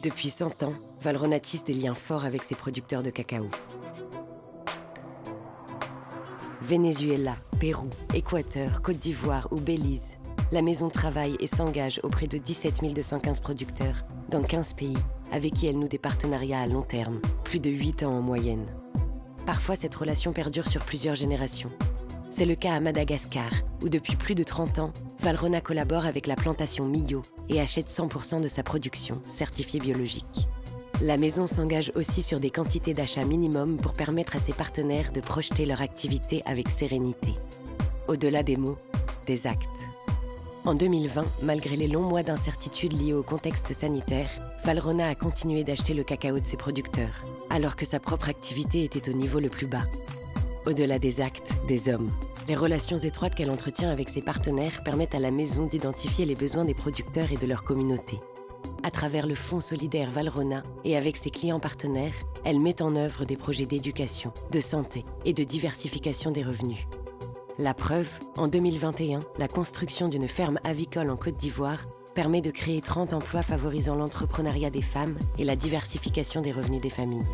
Depuis 100 ans, Valrhona tisse des liens forts avec ses producteurs de cacao. Venezuela, Pérou, Équateur, Côte d'Ivoire ou Belize, la maison travaille et s'engage auprès de 17 215 producteurs dans 15 pays avec qui elle noue des partenariats à long terme, plus de 8 ans en moyenne. Parfois, cette relation perdure sur plusieurs générations. C'est le cas à Madagascar, où depuis plus de 30 ans, Valrhona collabore avec la plantation Millau et achète 100% de sa production, certifiée biologique. La maison s'engage aussi sur des quantités d'achat minimum pour permettre à ses partenaires de projeter leur activité avec sérénité. Au-delà des mots, des actes. En 2020, malgré les longs mois d'incertitude liés au contexte sanitaire, Valrhona a continué d'acheter le cacao de ses producteurs, alors que sa propre activité était au niveau le plus bas. Au-delà des actes, des hommes. Les relations étroites qu'elle entretient avec ses partenaires permettent à la maison d'identifier les besoins des producteurs et de leur communauté. À travers le Fonds solidaire Valrhona et avec ses clients partenaires, elle met en œuvre des projets d'éducation, de santé et de diversification des revenus. La preuve, en 2021, la construction d'une ferme avicole en Côte d'Ivoire permet de créer 30 emplois favorisant l'entrepreneuriat des femmes et la diversification des revenus des familles.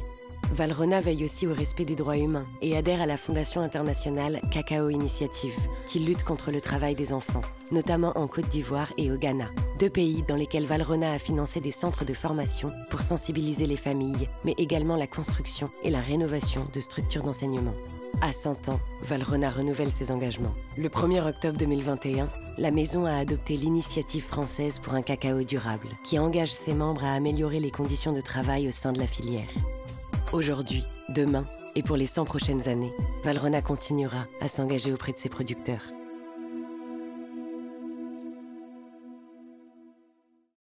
Valrhona veille aussi au respect des droits humains et adhère à la fondation internationale Cacao Initiative, qui lutte contre le travail des enfants, notamment en Côte d'Ivoire et au Ghana, 2 pays dans lesquels Valrhona a financé des centres de formation pour sensibiliser les familles, mais également la construction et la rénovation de structures d'enseignement. À 100 ans, Valrhona renouvelle ses engagements. Le 1er octobre 2021, la maison a adopté l'initiative française pour un cacao durable, qui engage ses membres à améliorer les conditions de travail au sein de la filière. Aujourd'hui, demain et pour les 100 prochaines années, Valrhona continuera à s'engager auprès de ses producteurs.